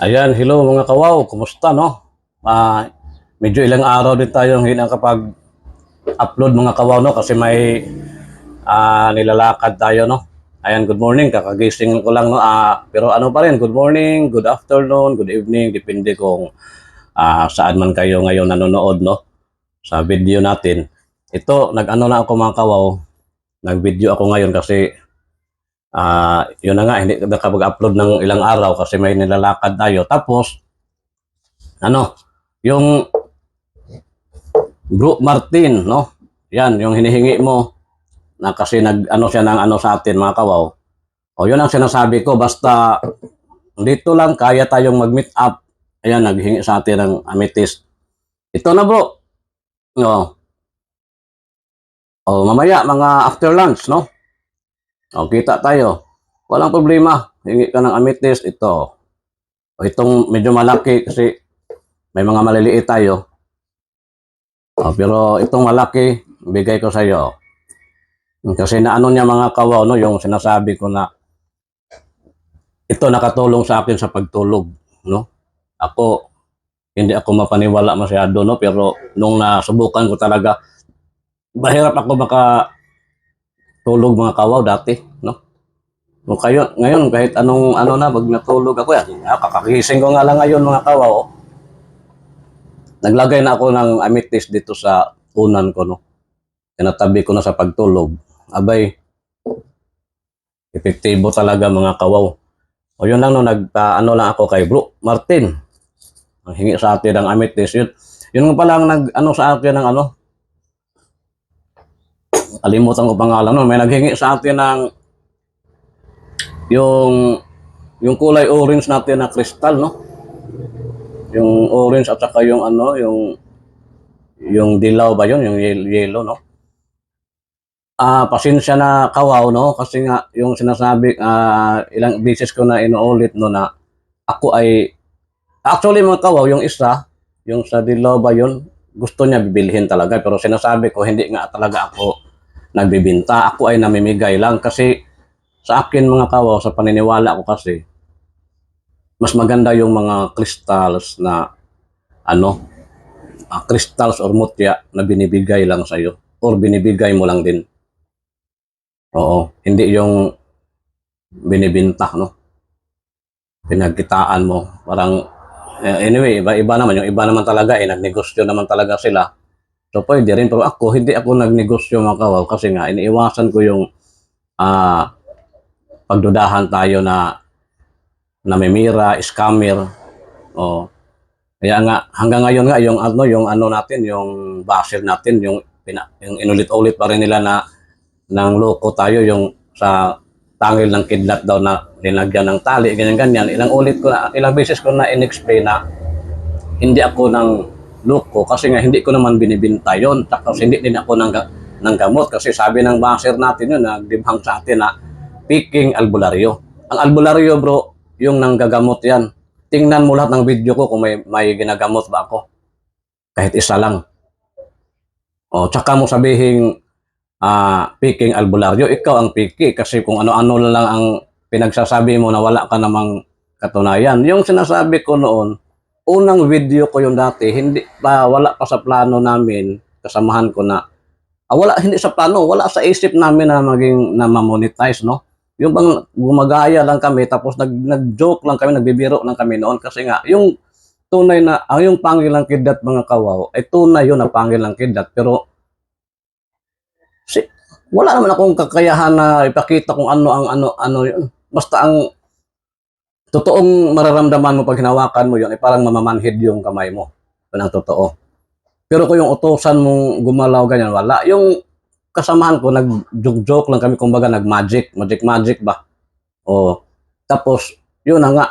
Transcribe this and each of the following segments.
Ayan, hello mga kawaw, kumusta no? Medyo ilang araw din tayong hindi nakapag-upload mga kawaw no kasi may nilalakad tayo no. Ayan, good morning, kakagising ko lang no. Pero ano pa rin, good morning, good afternoon, good evening, depende kung saan man kayo ngayon nanonood no sa video natin. Ito, nag-ano na ako mga kawaw, nag-video ako ngayon kasi yun na nga, hindi nakapag-upload ng ilang araw kasi may nilalakad tayo. Tapos, ano, yung Bro Martin, no? Yan, yung hinihingi mo na kasi nag-ano siya ng ano sa atin mga kawaw. O yun ang sinasabi ko, basta dito lang kaya tayong mag-meet up. Ayan, naghingi sa atin ng amethyst. Ito na bro. No. O mamaya, mga after lunch, no? O kita tayo. Walang problema. Hingi ka ng amethyst, ito. O itong medyo malaki kasi may mga maliliit tayo. O, pero itong malaki, bigay ko sa iyo. Kasi naano niya mga kawaw, no, yung sinasabi ko na ito nakatulong sa akin sa pagtulog, no? Ako, hindi ako mapaniwala masyado, no? Pero nung nasubukan ko talaga, mahirap ako makatulog mga kawaw dati, no? No, kayo, ngayon, kahit anong ano na, pag natulog ako, yan, kakagising ko nga lang ngayon mga kawaw, oh. Naglagay na ako ng amethyst dito sa unan ko, no? Tinatabi ko na sa pagtulog. Abay, epektibo talaga mga kawaw. O yun lang no, ano lang ako kay Bro Martin. Ang hingi sa atin ng amethyst. Yun nga pala ang ano sa atin ng ano, kalimutan ko pangalan no, may naghingi sa atin ng yung yung kulay orange natin na kristal no. Yung orange at saka yung ano, yung dilaw ba yun, yung yellow no. Pasensya na kawaw no kasi nga yung sinasabi ilang beses ko na inuulit no na ako ay actually mga kawaw yung isa yung sa dilaw ba yun gusto niya bibilhin talaga pero sinasabi ko hindi nga talaga ako nagbibinta ako ay namimigay lang kasi sa akin mga kawaw sa paniniwala ko kasi mas maganda yung mga crystals na ano crystals or mutya na binibigay lang sa iyo or binibigay mo lang din. Oo, hindi yung binibinta, no? Pinagkitaan mo. Parang, anyway, iba naman. Yung iba naman talaga, nagnegosyo naman talaga sila. So, pwede rin. Pero ako, hindi ako nagnegosyo mga kawaw. Kasi nga, iniiwasan ko yung pagdudahan tayo na namimira, scammer. O, kaya nga, hanggang ngayon nga, yung ano natin, yung basher natin, yung inulit-ulit pa rin nila na ng loko tayo, yung sa tangil ng kidlat daw na linagyan ng tali, ganyan-ganyan. Ilang beses ko na in-explain na hindi ako ng loko kasi nga hindi ko naman binibinta yon. Tapos hindi din ako ng gamot kasi sabi ng baser natin yun, nagdibhang sa atin na picking albularyo. Ang albularyo bro, yung nanggagamot yan. Tingnan mo lahat ng video ko kung may ginagamot ba ako. Kahit isa lang. O, tsaka mo sabihin picking albularyo, ikaw ang picky kasi kung ano-ano lang ang pinagsasabi mo na wala ka namang katunayan. Yung sinasabi ko noon, unang video ko yung dati, wala pa sa plano namin, kasamahan ko na, hindi sa plano, wala sa isip namin na maging na ma-monetize, no? Yung bang gumagaya lang kami, tapos nag-joke lang kami, nagbibiro lang kami noon kasi nga, yung tunay na, yung pangilang kidlat mga kawaw, ay tunay yun na pangilang kidlat, pero wala naman akong kakayahan na ipakita kung ano yun. Basta ang totoong mararamdaman mo pag hinawakan mo yun ay parang mamamanhid yung kamay mo. Yun ang totoo. Pero kung yung utosan mong gumalaw ganyan, wala. Yung kasamahan ko, nag-joke lang kami, kumbaga magic ba? O, tapos, yun na nga,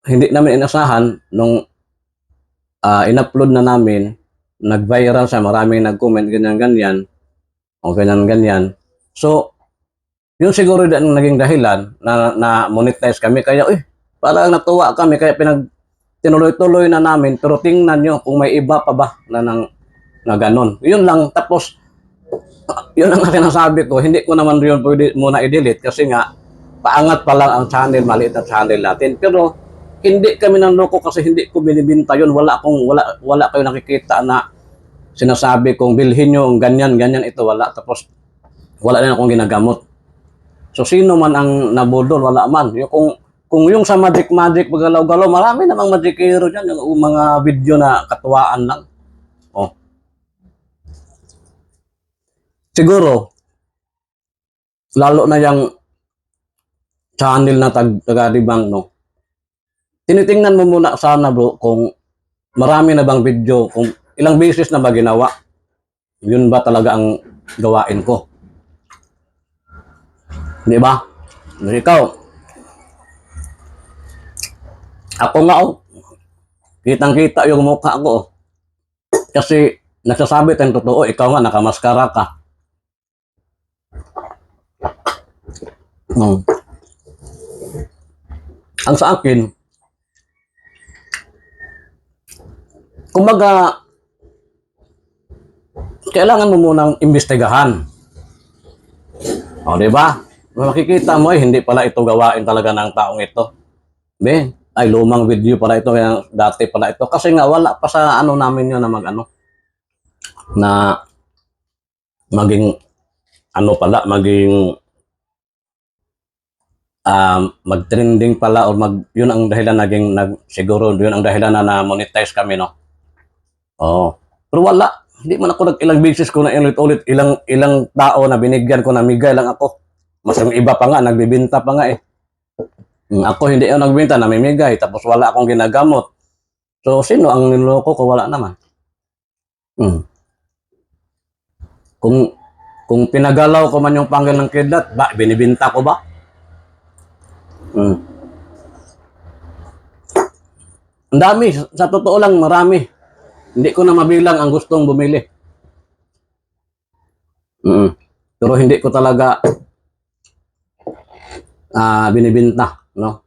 hindi namin inasahan nung in-upload na namin, nag-viral siya, maraming nag-comment, ganyan-ganyan, o ganyan-ganyan. So, yun siguro ang naging dahilan na monetize kami. Kaya, parang natuwa kami. Kaya tinuloy-tuloy na namin. Pero tingnan nyo kung may iba pa ba na ganun. Yun lang. Tapos, yun ang sinasabi ko. Hindi ko naman yun pwede muna i-delete kasi nga, paangat pa lang ang channel, maliit na channel natin. Pero, hindi kami nanloko kasi hindi ko binibinta yun. Wala kayo nakikita na sinasabi kong bilhin nyo ganyan, ganyan ito. Wala. Tapos, wala na akong ginagamot. So, sino man ang nabudol, wala man. Kung yung sa magic, magalaw-galaw, marami namang magic hero dyan. Yung mga video na katuwaan lang. Oh. Siguro, lalo na yung channel na taga-dibang, no? Tinitingnan mo muna sana, bro, kung marami na bang video, kung ilang beses na ba ginawa. Yun ba talaga ang gawain ko? Di ba? Ikaw, ako nga, kitang-kita yung mukha ko. Kasi nagsasabi tayong totoo, ikaw nga nakamaskara ka. Ang sa akin, kumbaga, kailangan mo munang imbestigahan. O, di ba? Makikita mo, hindi pala ito gawain talaga ng taong ito. Ay lumang video pala ito, kaya dati pala ito. Kasi nga, wala pa sa ano namin yun na na maging, mag-trending pala o yun ang dahilan siguro yun ang dahilan na na-monetize kami, no? Oo. Pero wala. Hindi man ako ilang beses ko na ulit ilang tao na binigyan ko, namigay lang ako. Mas yung iba pa nga, nagbibinta pa nga eh. Ako hindi ako nagbinta, namimigay, tapos wala akong ginagamot. So, sino ang niloko ko? Wala naman. Kung pinagalaw ko man yung panggal ng kidlat, binibinta ko ba? Ang dami, sa totoo lang, marami. Hindi ko na mabilang ang gustong bumili. Pero hindi ko talaga binibinta, no?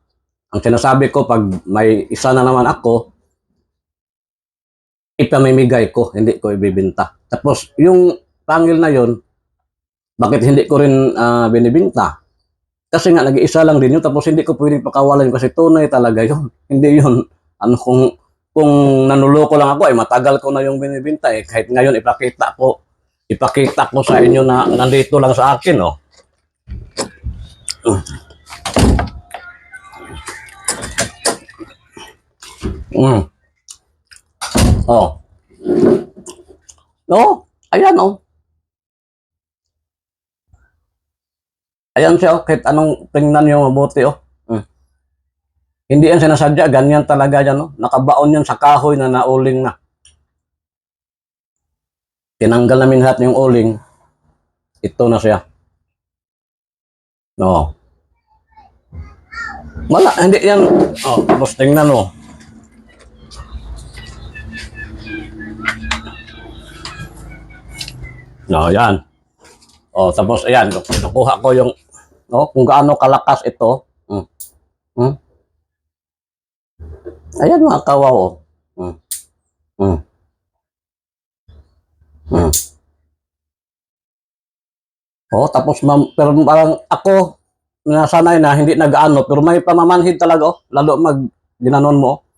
Ang sinasabi ko, pag may isa na naman ako, ipamimigay ko, hindi ko ibibinta. Tapos, yung pangil na yon, bakit hindi ko rin binibinta? Kasi nga, nag-iisa lang din yun, tapos hindi ko pwedeng pakawalan kasi tunay talaga yun. Hindi yun, kung nanuloko lang ako, matagal ko na yung binibinta eh. Kahit ngayon, ipakita ko sa inyo na nandito lang sa akin, oh. Oh. No, ayan, oh. Ayan siya, oh. Kahit anong tingnan nyo mabuti, oh. Hindi yan sinasadya, ganyan talaga yan, oh. Nakabaon yan sa kahoy na nauling na. Tinanggal namin lahat yung uling. Ito na siya. No. Wala, hindi yan. Oh, tapos tingnan mo. No, yan. Oh, tapos ayan, nakuha ko yung kung gaano kalakas ito. Ayan mga kawaw, oh. Oh, tapos pero parang ako nasanay na hindi nag-ano, pero may pamamanhid talaga, oh. Lalo ginanon mo.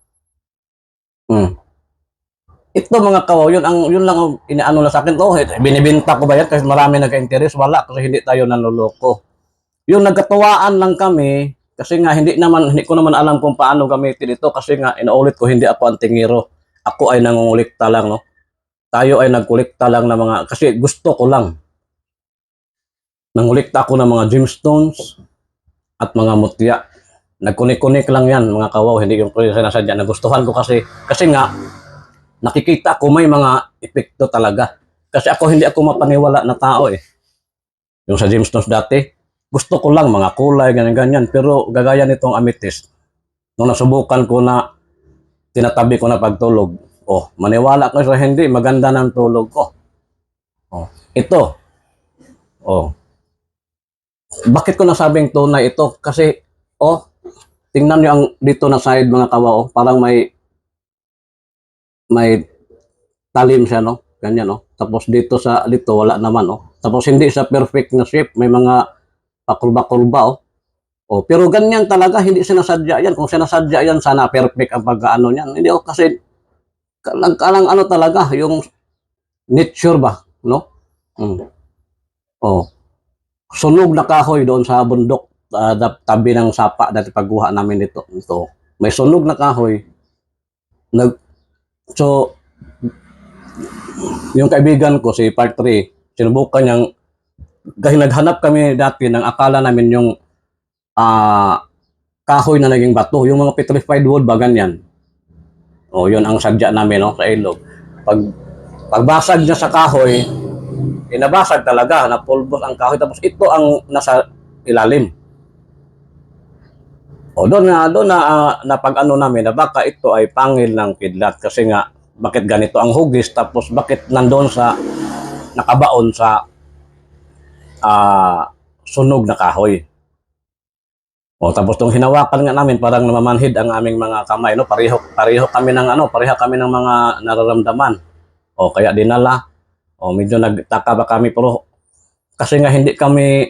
Ito mga kawaw, yun lang ang inaano na sa akin. Oh, binibenta ko ba yan kasi marami nagka-interest? Wala, kasi hindi tayo nanloloko. Yung nagkatuwaan lang kami, kasi nga hindi ko naman alam kung paano gamitin ito, kasi nga inaulit ko, hindi ako antingero. Ako ay nangungulikta lang, no? Tayo ay nagkulikta lang na kasi gusto ko lang. Nangulikta ako ng mga gemstones at mga mutya. Nagkunik-kunik lang yan, mga kawaw, hindi yung sinasadya. Nagustuhan ko kasi nga, nakikita ko may mga epekto talaga. Kasi hindi ako mapaniwala na tao eh. Yung sa gemstones dati, gusto ko lang mga kulay, ganyan-ganyan. Pero gagaya nitong amethyst, nung nasubukan ko na tinatabi ko na pagtulog, maniwala ko sa hindi, maganda ng tulog ko. Ito. Bakit ko nasabing tunay ito? Kasi, tingnan nyo ang dito na side mga kawa, parang may talim siya, no? Ganyan, no? Tapos dito wala naman, Tapos hindi sa perfect na shape, may mga pakulba-kulba, O, pero ganyan talaga, hindi sinasadya yan. Kung sinasadya yan, sana perfect ang pagkaano niyan. Hindi o kasi kalang ano talaga, yung nature ba, no? Mm. Oh, sunog na kahoy doon sa bundok, tabi ng sapa dati pagkuha namin dito. Ito, may sunog na kahoy. Nag so yung kaibigan ko si Part 3, sinubukan niyang dahil naghanap kami dati ng akala namin yung ah, kahoy na naging bato, yung mga petrified wood ba ganyan. O, yun ang sadya namin no, sa ilog. Pag pagbasag niya sa kahoy, inabasag talaga, napulbos ang kahoy tapos ito ang nasa ilalim. O doon na pag-ano namin na baka ito ay pangil ng kidlat kasi nga bakit ganito ang hugis tapos bakit nandoon sa nakabaon sa sunog na kahoy. O tapos nung hinawakan nga namin parang namamanhid ang aming mga kamay no, pareho kami ng ano, pareho kami ng mga nararamdaman. O kaya dinala. O medyo nagtaka ba kami pero kasi nga hindi kami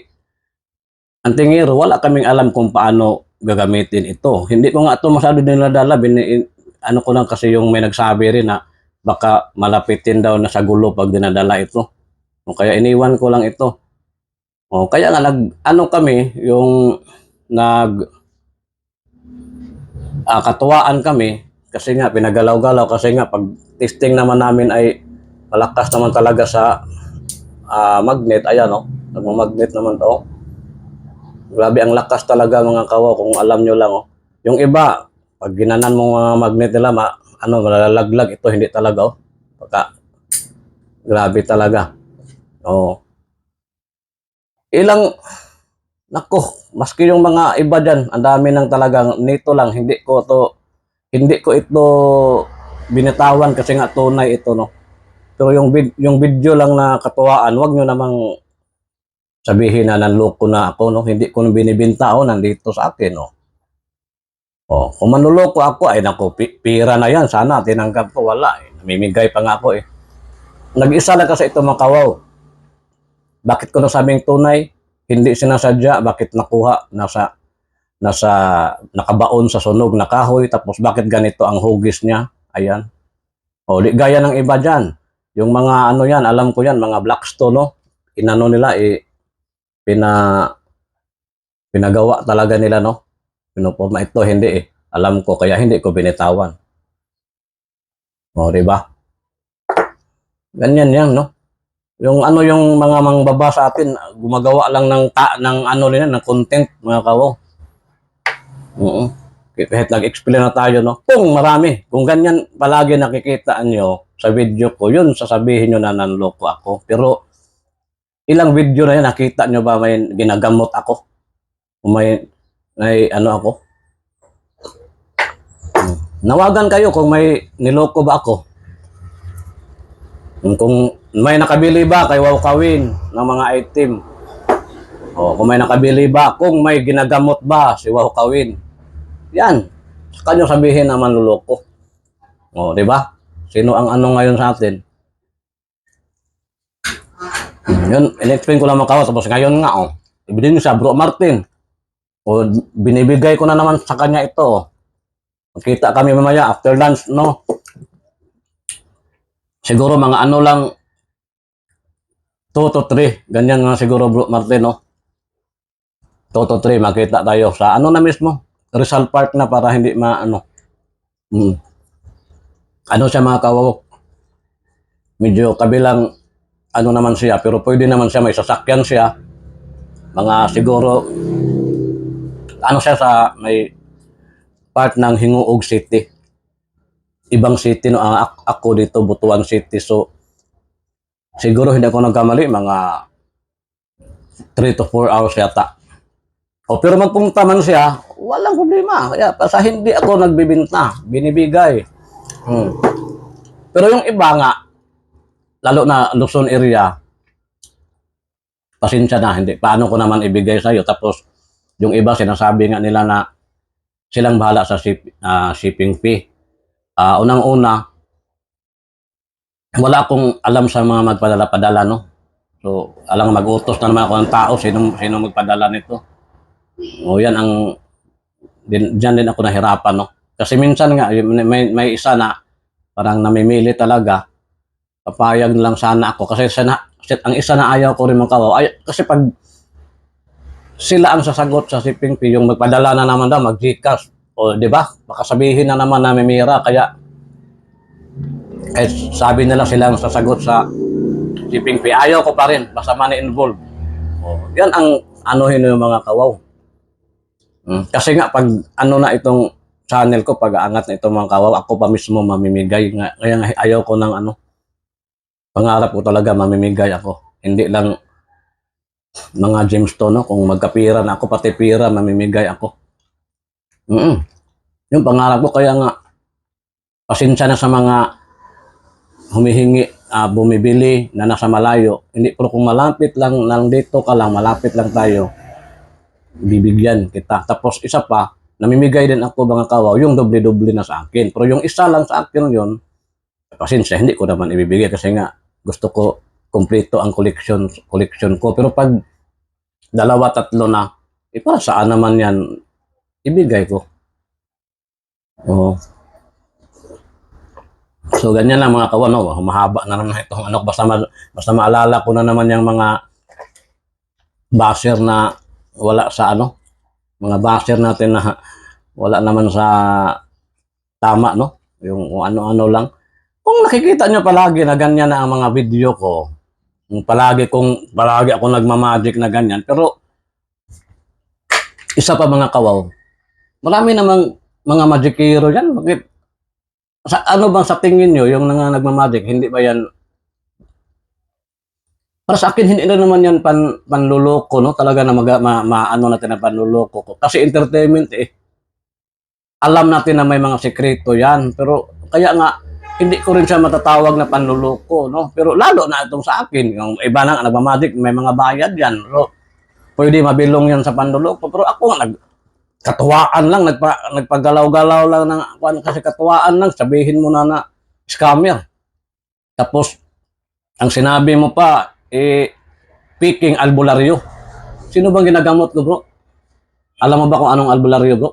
ang tingiro, wala kaming alam kung paano gagamitin ito. Hindi ko nga ito masyado niladala. Ano ko lang kasi yung may nagsabi rin na baka malapitin daw na sa gulo pag dinadala ito. O kaya iniwan ko lang ito. O kaya nga ano kami, yung katuwaan kami kasi nga pinagalaw-galaw kasi nga pag testing naman namin ay malakas naman talaga sa magnet. Ayan o, nagmamagnet naman to. Grabe ang lakas talaga mga kawo kung alam nyo lang. Oh. Yung iba, pag ginanan mo mga magnet nila, malalaglag. Ito hindi talaga. Oh. Grabe talaga. Oh. Nako, maski yung mga iba dyan, ang dami nang talagang nito lang. Hindi ko ito binitawan kasi nga tunay ito. No? Pero yung video lang na katuwaan, wag nyo namang sabihin na nanloko na ako, no? Hindi ko binibinta, nandito sa akin, no? Oh, kung manloloko ako, ay nako, pira na yan. Sana tinanggap ko, wala. Namimigay pa nga ako, eh. Nag-isa na kasi ito makawaw. Bakit ko nasabing tunay? Hindi sinasadya. Bakit nakuha? Nasa nakabaon sa sunog na kahoy. Tapos bakit ganito ang hugis niya? Ayan. O, di gaya ng iba dyan. Yung mga ano yan, alam ko yan, mga Blackstone, no? Inano nila, pinagawa talaga nila, no? Pinuporma ito, hindi eh. Alam ko, kaya hindi ko binitawan. O, di ba? Ganyan yan, no? Yung ano yung mga mangbaba sa atin, gumagawa lang ng ano nila, ng content, mga kawo. Oo. Kahit nag-explain na tayo, no? Kung marami, kung ganyan palagi nakikita nyo sa video ko, yun sasabihin nyo na nanloko ako. Pero ilang video na yan, nakita nyo ba may ginagamot ako? May ano ako? Nawagan kayo kung may niloko ba ako. Kung may nakabili ba kay Wow Kawin ng mga item. O kung may nakabili ba, kung may ginagamot ba si Wow Kawin. Yan. Sa kanyo sabihin na manluloko. O, di ba? Sino ang ano ngayon sa atin? Yun, in-explain ko lang makawa. Tapos ngayon nga, ibigay niyo siya, Bro Martin. O, binibigay ko na naman sa kanya ito. Magkita kami mamaya after lunch, no? Siguro mga ano lang, 2 to 3. Ganyan nga siguro, Bro Martin, no? 2 to 3, makita tayo sa ano na mismo? Rizal Park na para hindi maano. Ano siya mga kawaw? Medyo kabilang ano naman siya, pero pwede naman siya, may sasakyan siya. Mga siguro, ano siya sa may part ng Hinguog City. Ibang city, no? Ako dito, Butuan City. So, siguro hindi ako nagkamali, mga 3 to 4 hours yata. O, pero magpunta man siya, walang problema. Kaya, sa hindi ako nagbibinta, binibigay. Pero yung iba nga, lalo na Luzon area, pasensya na, hindi. Paano ko naman ibigay sa'yo? Tapos, yung iba sinasabi nga nila na silang bahala sa shipping fee. Unang-una, wala akong alam sa mga magpadala-padala, no? So, alang mag-utos na naman ako ng tao, sino magpadala nito. O yan ang, dyan din ako nahirapan, no? Kasi minsan nga, may isa na parang namimili talaga, papayag lang sana ako. Kasi ang isa na ayaw ko rin makawaw, kasi pag sila ang sasagot sa shipping fee, yung magpadala na naman daw, mag-Gcash, o di ba? Baka sabihin na naman na namimira, kaya sabi nila sila ang sasagot sa shipping fee. Ayaw ko pa rin, basta money involved. O, yan ang anuhin yung mga kawaw. Kasi nga, pag ano na itong channel ko, pag aangat na itong mga kawaw, ako pa mismo mamimigay. Kaya nga, ayaw ko ng ano, pangarap ko talaga mamimigay ako. Hindi lang mga gemstone, no? Kung magkapira na ako, pati pira, mamimigay ako. Yung pangarap ko, kaya nga, pasensya na sa mga humihingi, bumibili na nasa malayo. Hindi, pero kung malapit lang dito ka lang, malapit lang tayo, bibigyan kita. Tapos isa pa, namimigay din ako mga kawaw, yung doble-doble na sa akin. Pero yung isa lang sa akin yun, pasensya, hindi ko naman ibibigay kasi nga gusto ko kumpleto ang collection ko. Pero pag dalawa, tatlo na, para saan naman yan ibigay ko. Oo. So ganyan lang mga kawan, no? Mahaba na naman itong ano, basta maalala ko na naman yung mga basher na wala sa ano, mga basher natin na wala naman sa tama, no? Yung ano-ano lang. Kung nakikita nyo palagi na ganyan na ang mga video ko, palagi ako nagmamagic na ganyan, pero isa pa mga kawaw, marami namang mga magikero yan. Bakit? Ano bang sa tingin nyo, yung nagmamagic, hindi ba yan, para sa akin, hindi na naman yan panluloko, no? Talaga na ano natin na panluloko ko. Kasi entertainment alam natin na may mga sekreto yan, pero kaya nga, hindi ko rin siya matatawag na panluloko, no? Pero lalo na itong sa akin, yung iba nang nagmamagic, may mga bayad yan. So, pwede mabilong yan sa panluloko. Pero ako, katuwaan lang, nagpagalaw-galaw lang ng, kasi katuwaan lang, sabihin mo na scammer. Tapos, ang sinabi mo pa, picking albularyo. Sino bang ginagamot ko, bro? Alam mo ba kung anong albularyo, bro?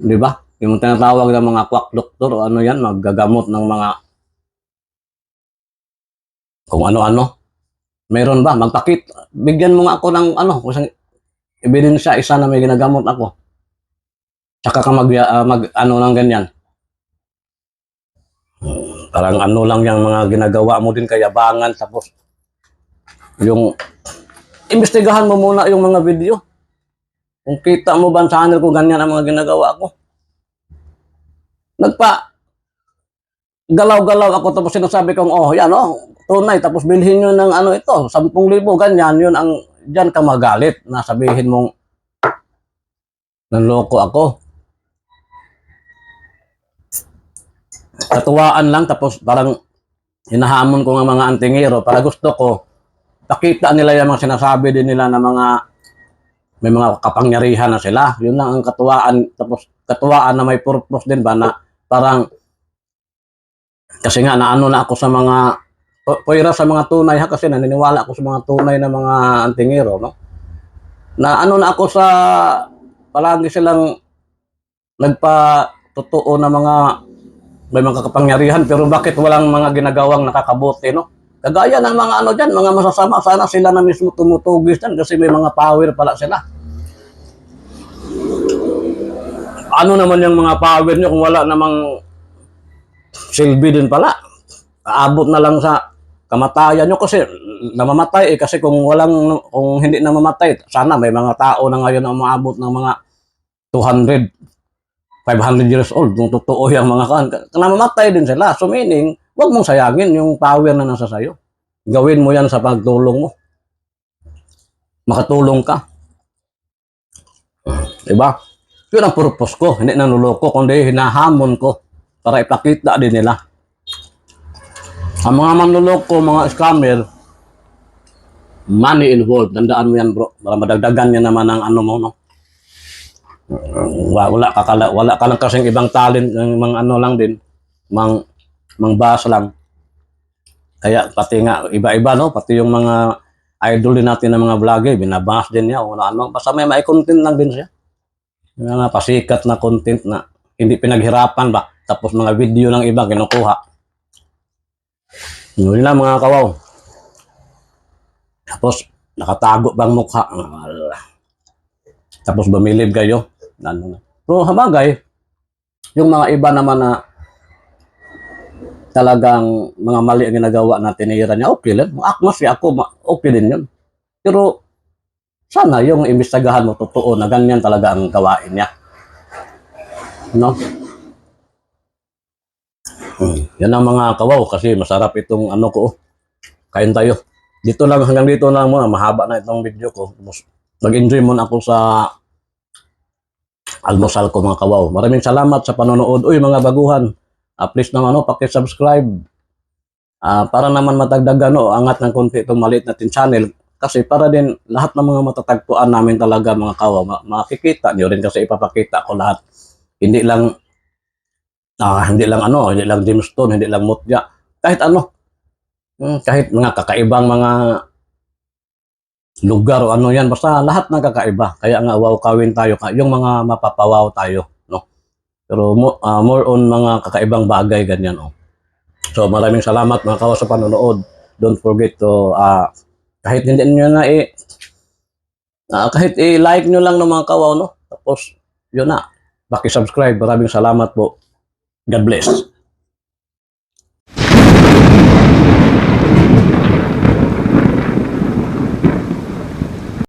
Di ba? Yung tinatawag ng mga quack doctor o ano yan, maggagamot ng mga kung ano-ano. Meron ba? Bigyan mo nga ako ng ano, isang ebidensya, isa na may ginagamot ako. Tsaka ka mag ano ng ganyan. Parang ano lang yung mga ginagawa mo din, kayabangan. Tapos, yung, imbestigahan mo muna yung mga video. Kung kita mo ba sa channel ko, ganyan ang mga ginagawa ko. Galaw-galaw ako, tapos sinasabi kong, oh, yan, oh, tunay, tapos bilhin nyo ng ano ito, 10,000, ganyan, yun ang, dyan ka magalit, na sabihin mong, nanloko ako. Katuwaan lang, tapos parang hinahamon ko ng mga antingero para gusto ko pakita nila yung mga sinasabi din nila na may mga kapangyarihan na sila. Yun lang ang katuwaan. Tapos katuwaan na may purpose din ba na parang kasi nga naano na ako sa mga puwera sa mga tunay ha, kasi naniniwala ako sa mga tunay na mga antingero, no? Na ano na ako sa palagi silang nagpatotoo na may mga kapangyarihan, pero bakit walang mga ginagawang nakakabuti, no? Kagaya ng mga ano dyan, mga masasama, sana sila na mismo tumutugis dyan kasi may mga power pala sila. Ano naman yung mga power nyo kung wala namang silbi din pala? Aabot na lang sa kamatayan nyo kasi namamatay kasi kung hindi namamatay, sana may mga tao na ngayon ang maabot ng mga 200 500 years old, kung totoo yung mga namamatay din sila. So meaning, wag mong sayangin yung power na nasa sayo. Gawin mo yan sa pagtulong mo. Makatulong ka. Diba? Yun ang purpose ko. Hindi nanuloko, kundi hinahamon ko para ipakita din nila. Ang mga manluloko, mga scammer, money involved. Tandaan mo yan, bro. Para madagdagan niya naman ang ano mo, no? Wala ka lang kasing ibang talent, mga ano lang din, mang bas lang. Kaya pati nga iba-iba, no, pati yung mga idol din natin ng mga vlogger, binabash din niya, o ano, basta may content lang din siya. Yung mga pasikat na content na hindi pinaghirapan ba, tapos mga video ng iba kinukuha. Yun lang mga kawaw. Tapos, nakatago bang mukha. Tapos bumilib kayo. Ano. Pero habagay, yung mga iba naman na talagang mga mali ang ginagawa na tinira niya, okay lang. Mas ako, okay din yun. Pero sana yung imbestagahan mo totoo na ganyan talaga ang gawain niya. No? Yan ang mga kawaw kasi masarap itong ano ko. Kain tayo. Dito lang, hanggang dito lang muna. Mahaba na itong video ko. Mag-enjoy muna ako sa almusal ko mga kawaw. Maraming salamat sa panonood. Uy mga baguhan, please naman paki-subscribe. Para naman matagdagan angat ng konti itong maliit natin channel. Kasi para din lahat ng mga matatagpuan namin talaga mga kawaw, makikita nyo rin kasi ipapakita ko lahat. Hindi lang hindi lang gemstone, hindi lang mutya. Kahit ano, kahit mga kakaibang mga lugar o ano yan, basta lahat ng kakaiba. Kaya nga wow kawin tayo, yung mga mapapawaw tayo, no? Pero more on mga kakaibang bagay ganyan, oh. So maraming salamat mga kawas sa panonood. Don't forget to kahit hindi niyo na kahit i-like nyo lang ng mga kawaw, no? Tapos yun na, paki-subscribe. Maraming salamat po. God bless.